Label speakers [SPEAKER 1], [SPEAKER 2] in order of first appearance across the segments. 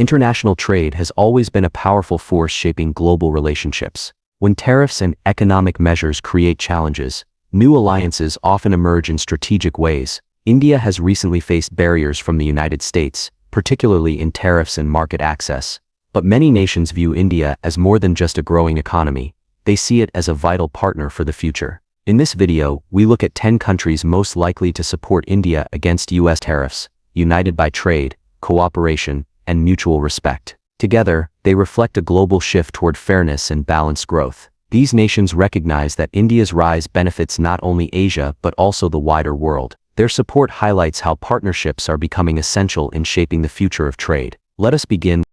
[SPEAKER 1] International trade has always been a powerful force shaping global relationships. When tariffs and economic measures create challenges, new alliances often emerge in strategic ways. India has recently faced barriers from the United States, particularly in tariffs and market access. But many nations view India as more than just a growing economy. They see it as a vital partner for the future. In this video, we look at 10 countries most likely to support India against U.S. tariffs, united by trade, cooperation, and mutual respect. Together, they reflect a global shift toward fairness and balanced growth. These nations recognize that India's rise benefits not only Asia but also the wider world. Their support highlights how partnerships are becoming essential in shaping the future of trade. Let us begin.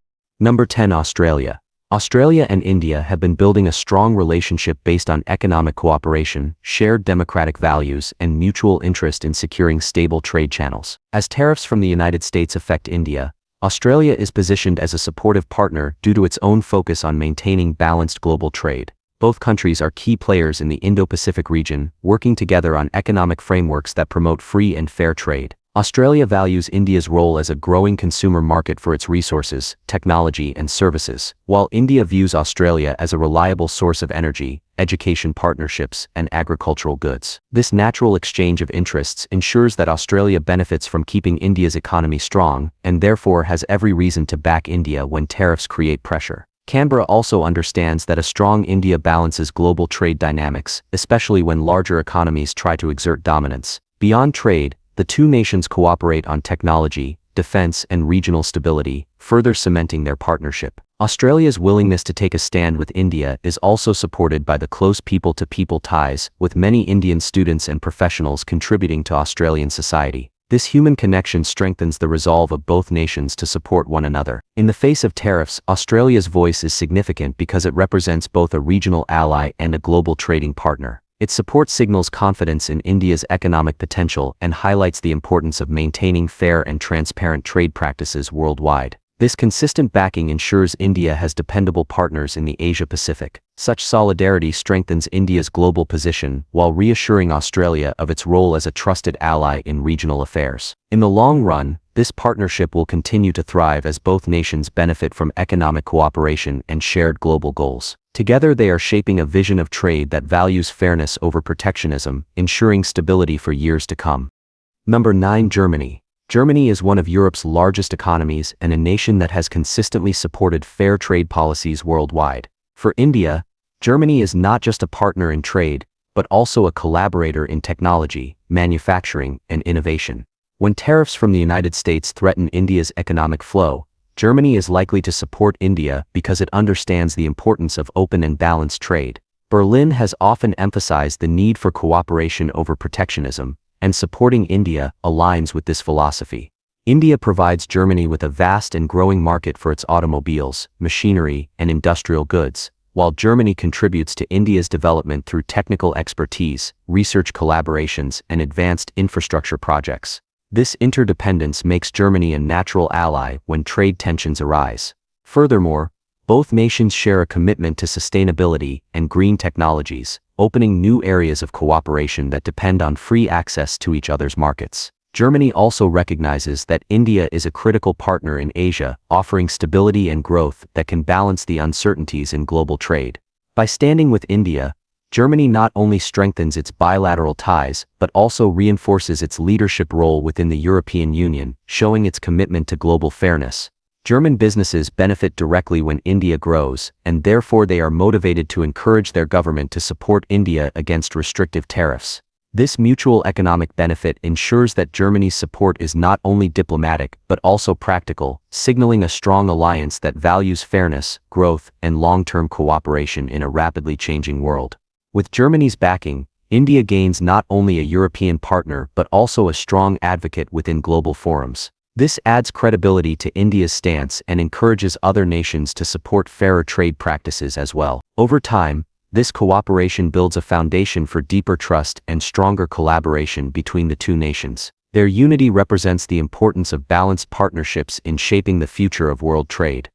[SPEAKER 1] Number 10. Australia. Australia and India have been building a strong relationship based on economic cooperation, shared democratic values, and mutual interest in securing stable trade channels. As tariffs from the United States affect India, Australia is positioned as a supportive partner due to its own focus on maintaining balanced global trade. Both countries are key players in the Indo-Pacific region, working together on economic frameworks that promote free and fair trade. Australia values India's role as a growing consumer market for its resources, technology, and services, while India views Australia as a reliable source of energy, education partnerships, and agricultural goods. This natural exchange of interests ensures that Australia benefits from keeping India's economy strong, and therefore has every reason to back India when tariffs create pressure. Canberra also understands that a strong India balances global trade dynamics, especially when larger economies try to exert dominance. Beyond trade, the two nations cooperate on technology, defense, and regional stability, further cementing their partnership. Australia's willingness to take a stand with India is also supported by the close people-to-people ties, with many Indian students and professionals contributing to Australian society. This human connection strengthens the resolve of both nations to support one another. In the face of tariffs, Australia's voice is significant because it represents both a regional ally and a global trading partner. Its support signals confidence in India's economic potential and highlights the importance of maintaining fair and transparent trade practices worldwide. This consistent backing ensures India has dependable partners in the Asia-Pacific. Such solidarity strengthens India's global position while reassuring Australia of its role as a trusted ally in regional affairs. In the long run, this partnership will continue to thrive as both nations benefit from economic cooperation and shared global goals. Together they are shaping a vision of trade that values fairness over protectionism, ensuring stability for years to come. Number 9. Germany. Germany is one of Europe's largest economies and a nation that has consistently supported fair trade policies worldwide. For India, Germany is not just a partner in trade, but also a collaborator in technology, manufacturing, and innovation. When tariffs from the United States threaten India's economic flow, Germany is likely to support India because it understands the importance of open and balanced trade. Berlin has often emphasized the need for cooperation over protectionism, and supporting India aligns with this philosophy. India provides Germany with a vast and growing market for its automobiles, machinery, and industrial goods, while Germany contributes to India's development through technical expertise, research collaborations, and advanced infrastructure projects. This interdependence makes Germany a natural ally when trade tensions arise. Furthermore, both nations share a commitment to sustainability and green technologies, opening new areas of cooperation that depend on free access to each other's markets. Germany also recognizes that India is a critical partner in Asia, offering stability and growth that can balance the uncertainties in global trade. By standing with India, Germany not only strengthens its bilateral ties but also reinforces its leadership role within the European Union, showing its commitment to global fairness. German businesses benefit directly when India grows, and therefore they are motivated to encourage their government to support India against restrictive tariffs. This mutual economic benefit ensures that Germany's support is not only diplomatic but also practical, signaling a strong alliance that values fairness, growth, and long-term cooperation in a rapidly changing world. With Germany's backing, India gains not only a European partner but also a strong advocate within global forums. This adds credibility to India's stance and encourages other nations to support fairer trade practices as well. Over time, this cooperation builds a foundation for deeper trust and stronger collaboration between the two nations. Their unity represents the importance of balanced partnerships in shaping the future of world trade.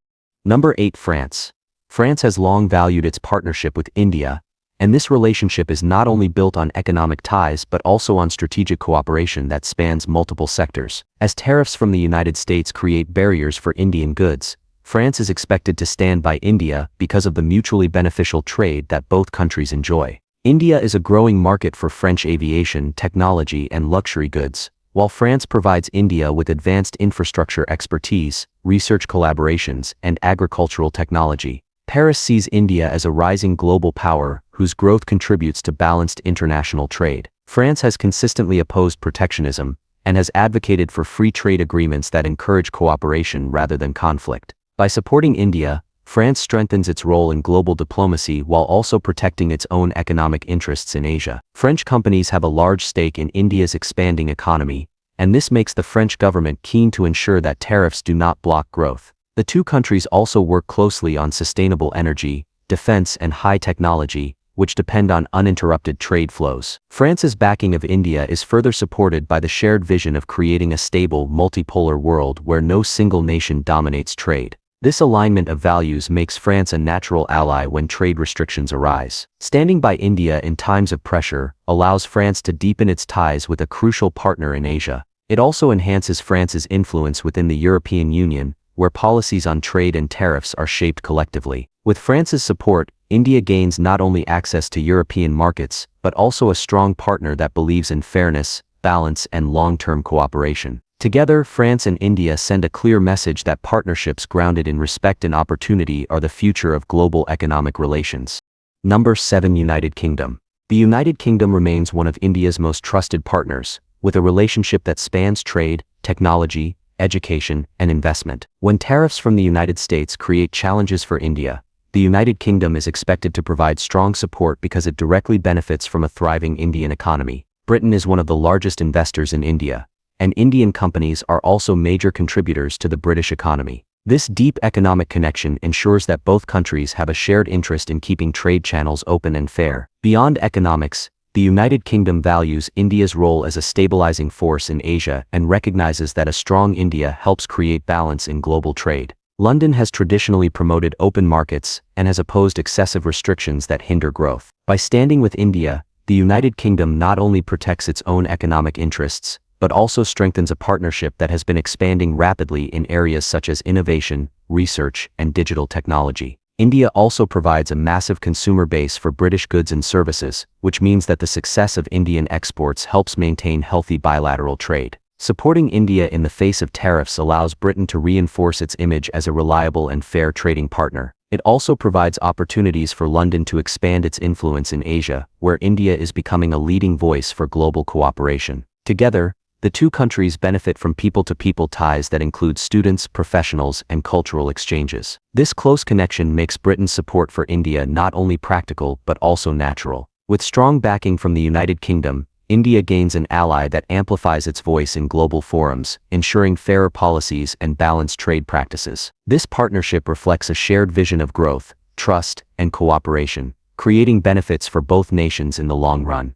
[SPEAKER 1] Number 8. France. France has long valued its partnership with India, and this relationship is not only built on economic ties but also on strategic cooperation that spans multiple sectors. As tariffs from the United States create barriers for Indian goods, France is expected to stand by India because of the mutually beneficial trade that both countries enjoy. India is a growing market for French aviation, technology, and luxury goods, while France provides India with advanced infrastructure expertise, research collaborations, and agricultural technology. Paris sees India as a rising global power whose growth contributes to balanced international trade. France has consistently opposed protectionism and has advocated for free trade agreements that encourage cooperation rather than conflict. By supporting India, France strengthens its role in global diplomacy while also protecting its own economic interests in Asia. French companies have a large stake in India's expanding economy, and this makes the French government keen to ensure that tariffs do not block growth. The two countries also work closely on sustainable energy, defense, and high technology, which depend on uninterrupted trade flows. France's backing of India is further supported by the shared vision of creating a stable, multipolar world where no single nation dominates trade. This alignment of values makes France a natural ally when trade restrictions arise. Standing by India in times of pressure allows France to deepen its ties with a crucial partner in Asia. It also enhances France's influence within the European Union, where policies on trade and tariffs are shaped collectively. With France's support, India gains not only access to European markets, but also a strong partner that believes in fairness, balance, and long-term cooperation. Together, France and India send a clear message that partnerships grounded in respect and opportunity are the future of global economic relations. Number 7. United Kingdom. The United Kingdom remains one of India's most trusted partners, with a relationship that spans trade, technology, education, and investment. When tariffs from the United States create challenges for India, the United Kingdom is expected to provide strong support because it directly benefits from a thriving Indian economy. Britain is one of the largest investors in India, and Indian companies are also major contributors to the British economy. This deep economic connection ensures that both countries have a shared interest in keeping trade channels open and fair. Beyond economics, the United Kingdom values India's role as a stabilizing force in Asia and recognizes that a strong India helps create balance in global trade. London has traditionally promoted open markets and has opposed excessive restrictions that hinder growth. By standing with India, the United Kingdom not only protects its own economic interests, but also strengthens a partnership that has been expanding rapidly in areas such as innovation, research, and digital technology. India also provides a massive consumer base for British goods and services, which means that the success of Indian exports helps maintain healthy bilateral trade. Supporting India in the face of tariffs allows Britain to reinforce its image as a reliable and fair trading partner. It also provides opportunities for London to expand its influence in Asia, where India is becoming a leading voice for global cooperation. Together, the two countries benefit from people-to-people ties that include students, professionals, and cultural exchanges. This close connection makes Britain's support for India not only practical but also natural. With strong backing from the United Kingdom, India gains an ally that amplifies its voice in global forums, ensuring fairer policies and balanced trade practices. This partnership reflects a shared vision of growth, trust, and cooperation, creating benefits for both nations in the long run.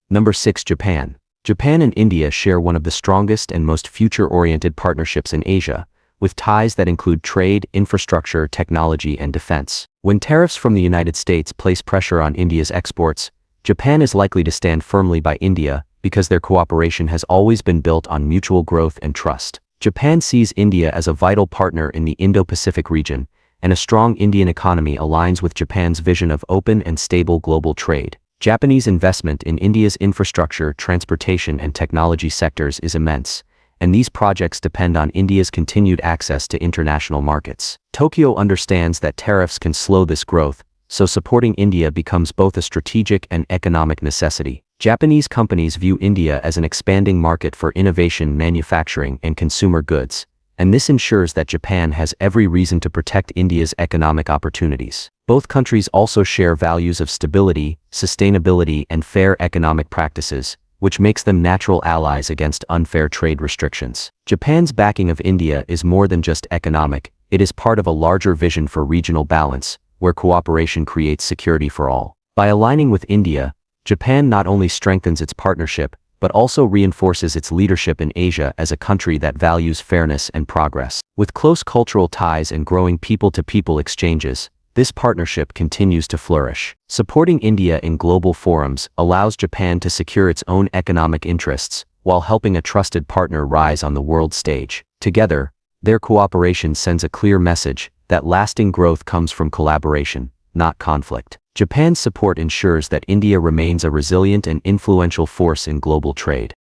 [SPEAKER 1] Number 6. Japan. Japan and India share one of the strongest and most future-oriented partnerships in Asia, with ties that include trade, infrastructure, technology, and defense. When tariffs from the United States place pressure on India's exports, Japan is likely to stand firmly by India because their cooperation has always been built on mutual growth and trust. Japan sees India as a vital partner in the Indo-Pacific region, and a strong Indian economy aligns with Japan's vision of open and stable global trade. Japanese investment in India's infrastructure, transportation, and technology sectors is immense, and these projects depend on India's continued access to international markets. Tokyo understands that tariffs can slow this growth, so supporting India becomes both a strategic and economic necessity. Japanese companies view India as an expanding market for innovation, manufacturing, and consumer goods, and this ensures that Japan has every reason to protect India's economic opportunities. Both countries also share values of stability, sustainability, and fair economic practices, which makes them natural allies against unfair trade restrictions. Japan's backing of India is more than just economic, it is part of a larger vision for regional balance, where cooperation creates security for all. By aligning with India, Japan not only strengthens its partnership, but also reinforces its leadership in Asia as a country that values fairness and progress. With close cultural ties and growing people-to-people exchanges, this partnership continues to flourish. Supporting India in global forums allows Japan to secure its own economic interests, while helping a trusted partner rise on the world stage. Together, Their cooperation sends a clear message that lasting growth comes from collaboration, not conflict. Japan's support ensures that India remains a resilient and influential force in global trade.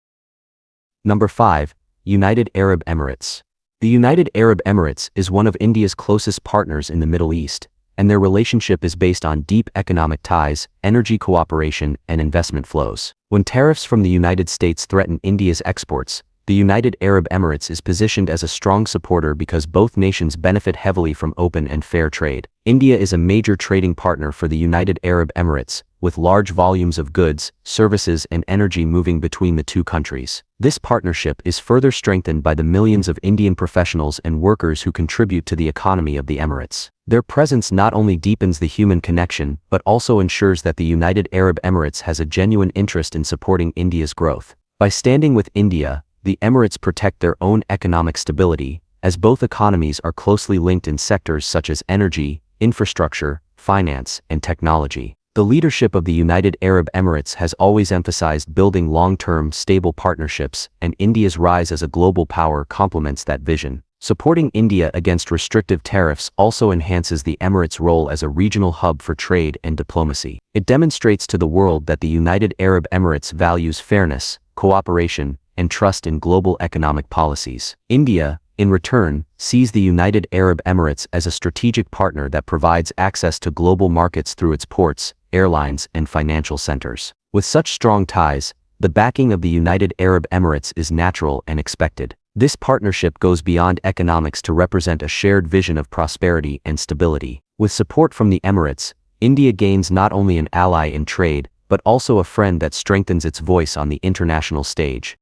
[SPEAKER 1] Number 5. United Arab Emirates. The United Arab Emirates is one of India's closest partners in the Middle East, and their relationship is based on deep economic ties, energy cooperation, and investment flows. When tariffs from the United States threaten India's exports, the United Arab Emirates is positioned as a strong supporter because both nations benefit heavily from open and fair trade. India is a major trading partner for the United Arab Emirates, with large volumes of goods, services, and energy moving between the two countries. This partnership is further strengthened by the millions of Indian professionals and workers who contribute to the economy of the Emirates. Their presence not only deepens the human connection but also ensures that the United Arab Emirates has a genuine interest in supporting India's growth. By standing with India, the Emirates protect their own economic stability, as both economies are closely linked in sectors such as energy, infrastructure, finance, and technology. The leadership of the United Arab Emirates has always emphasized building long-term, stable partnerships, and India's rise as a global power complements that vision. Supporting India against restrictive tariffs also enhances the Emirates' role as a regional hub for trade and diplomacy. It demonstrates to the world that the United Arab Emirates values fairness, cooperation, and trust in global economic policies. India, in return, sees the United Arab Emirates as a strategic partner that provides access to global markets through its ports, airlines, and financial centers. With such strong ties, the backing of the United Arab Emirates is natural and expected. This partnership goes beyond economics to represent a shared vision of prosperity and stability. With support from the Emirates, India gains not only an ally in trade, but also a friend that strengthens its voice on the international stage.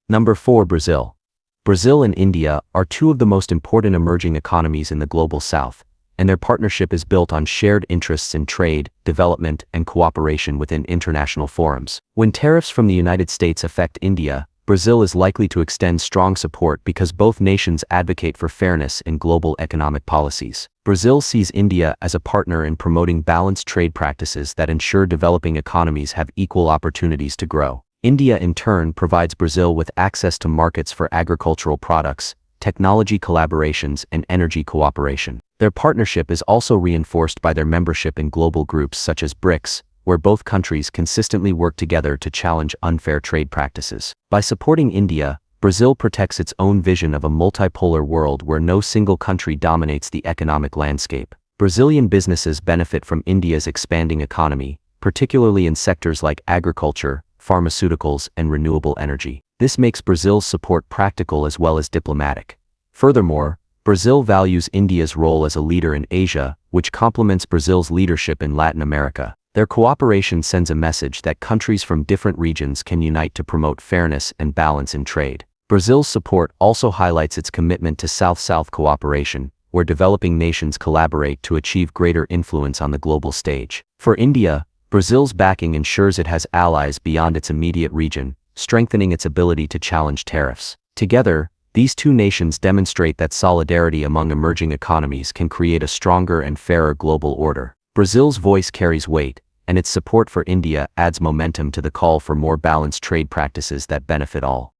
[SPEAKER 1] Number 4. Brazil. Brazil and India are two of the most important emerging economies in the global south, and their partnership is built on shared interests in trade, development, and cooperation within international forums. When tariffs from the United States affect India, Brazil is likely to extend strong support because both nations advocate for fairness in global economic policies. Brazil sees India as a partner in promoting balanced trade practices that ensure developing economies have equal opportunities to grow. India in turn provides Brazil with access to markets for agricultural products, technology collaborations, and energy cooperation. Their partnership is also reinforced by their membership in global groups such as BRICS, where both countries consistently work together to challenge unfair trade practices. By supporting India, Brazil protects its own vision of a multipolar world where no single country dominates the economic landscape. Brazilian businesses benefit from India's expanding economy, particularly in sectors like agriculture, pharmaceuticals, and renewable energy. This makes Brazil's support practical as well as diplomatic. Furthermore, Brazil values India's role as a leader in Asia, which complements Brazil's leadership in Latin America. Their cooperation sends a message that countries from different regions can unite to promote fairness and balance in trade. Brazil's support also highlights its commitment to South-South cooperation, where developing nations collaborate to achieve greater influence on the global stage. For India, Brazil's backing ensures it has allies beyond its immediate region, strengthening its ability to challenge tariffs. Together, these two nations demonstrate that solidarity among emerging economies can create a stronger and fairer global order. Brazil's voice carries weight, and its support for India adds momentum to the call for more balanced trade practices that benefit all.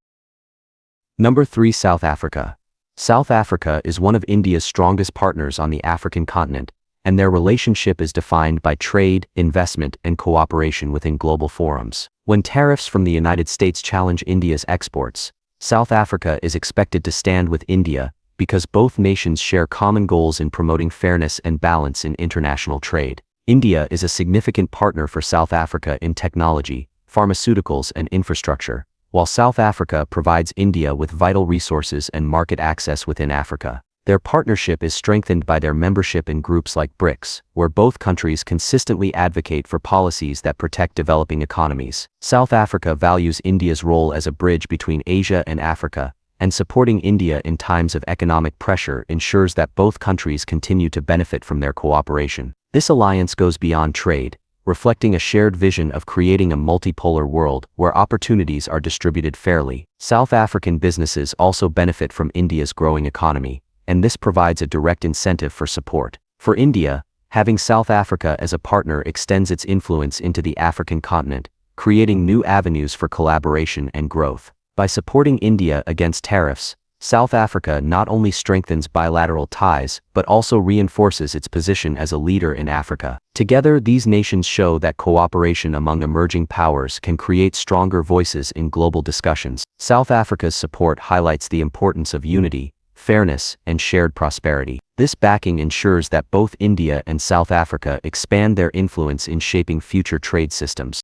[SPEAKER 1] Number 3. South Africa. South Africa is one of India's strongest partners on the African continent, and their relationship is defined by trade, investment, and cooperation within global forums. When tariffs from the United States challenge India's exports, South Africa is expected to stand with India because both nations share common goals in promoting fairness and balance in international trade. India is a significant partner for South Africa in technology, pharmaceuticals, and infrastructure, while South Africa provides India with vital resources and market access within Africa. Their partnership is strengthened by their membership in groups like BRICS, where both countries consistently advocate for policies that protect developing economies. South Africa values India's role as a bridge between Asia and Africa, and supporting India in times of economic pressure ensures that both countries continue to benefit from their cooperation. This alliance goes beyond trade, reflecting a shared vision of creating a multipolar world where opportunities are distributed fairly. South African businesses also benefit from India's growing economy, and this provides a direct incentive for support. For India, having South Africa as a partner extends its influence into the African continent, creating new avenues for collaboration and growth. By supporting India against tariffs, South Africa not only strengthens bilateral ties but also reinforces its position as a leader in Africa. Together, these nations show that cooperation among emerging powers can create stronger voices in global discussions. South Africa's support highlights the importance of unity, fairness, and shared prosperity. This backing ensures that both India and South Africa expand their influence in shaping future trade systems.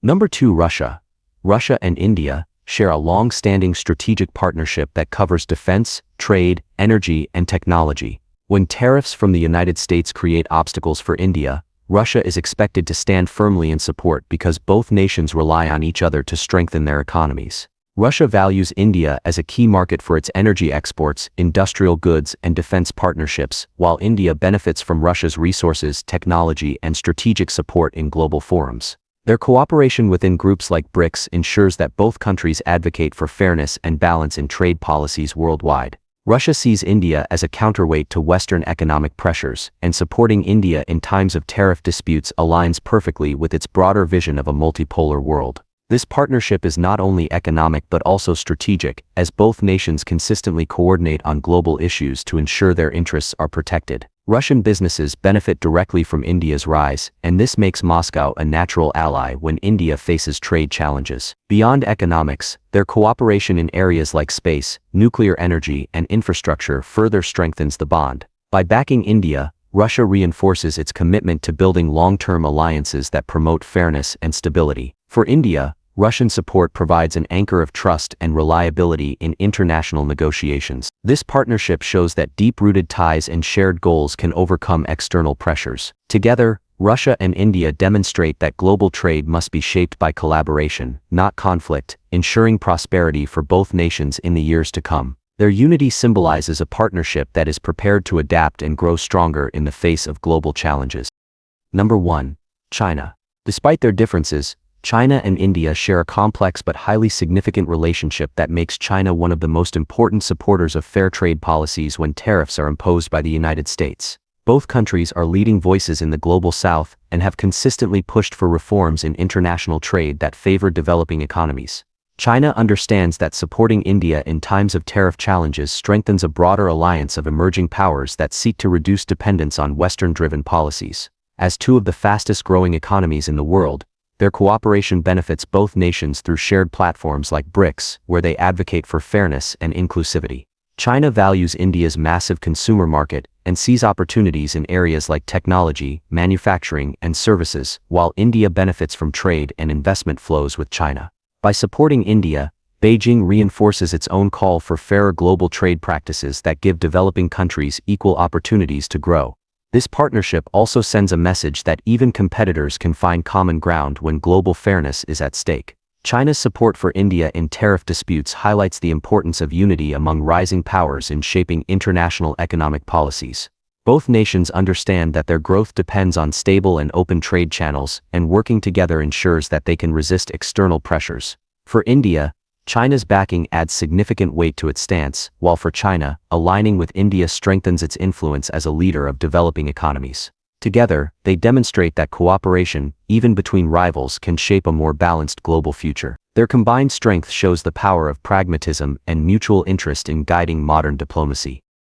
[SPEAKER 1] Number 2. Russia. Russia and India share a long-standing strategic partnership that covers defense, trade, energy, and technology. When tariffs from the United States create obstacles for India, Russia is expected to stand firmly in support because both nations rely on each other to strengthen their economies. Russia values India as a key market for its energy exports, industrial goods, and defense partnerships, while India benefits from Russia's resources, technology, and strategic support in global forums. Their cooperation within groups like BRICS ensures that both countries advocate for fairness and balance in trade policies worldwide. Russia sees India as a counterweight to Western economic pressures, and supporting India in times of tariff disputes aligns perfectly with its broader vision of a multipolar world. This partnership is not only economic but also strategic, as both nations consistently coordinate on global issues to ensure their interests are protected. Russian businesses benefit directly from India's rise, and this makes Moscow a natural ally when India faces trade challenges. Beyond economics, their cooperation in areas like space, nuclear energy, and infrastructure further strengthens the bond. By backing India, Russia reinforces its commitment to building long-term alliances that promote fairness and stability. For India, Russian support provides an anchor of trust and reliability in international negotiations. This partnership shows that deep-rooted ties and shared goals can overcome external pressures. Together, Russia and India demonstrate that global trade must be shaped by collaboration, not conflict, ensuring prosperity for both nations in the years to come. Their unity symbolizes a partnership that is prepared to adapt and grow stronger in the face of global challenges. Number 1. China. Despite their differences, China and India share a complex but highly significant relationship that makes China one of the most important supporters of fair trade policies when tariffs are imposed by the United States. Both countries are leading voices in the global south and have consistently pushed for reforms in international trade that favor developing economies. China understands that supporting India in times of tariff challenges strengthens a broader alliance of emerging powers that seek to reduce dependence on Western-driven policies. As two of the fastest-growing economies in the world, their cooperation benefits both nations through shared platforms like BRICS, where they advocate for fairness and inclusivity. China values India's massive consumer market and sees opportunities in areas like technology, manufacturing, and services, while India benefits from trade and investment flows with China. By supporting India, Beijing reinforces its own call for fairer global trade practices that give developing countries equal opportunities to grow. This partnership also sends a message that even competitors can find common ground when global fairness is at stake. China's support for India in tariff disputes highlights the importance of unity among rising powers in shaping international economic policies. Both nations understand that their growth depends on stable and open trade channels, and working together ensures that they can resist external pressures. For India, China's backing adds significant weight to its stance, while for China, aligning with India strengthens its influence as a leader of developing economies. Together, they demonstrate that cooperation, even between rivals, can shape a more balanced global future. Their combined strength shows the power of pragmatism and mutual interest in guiding modern diplomacy.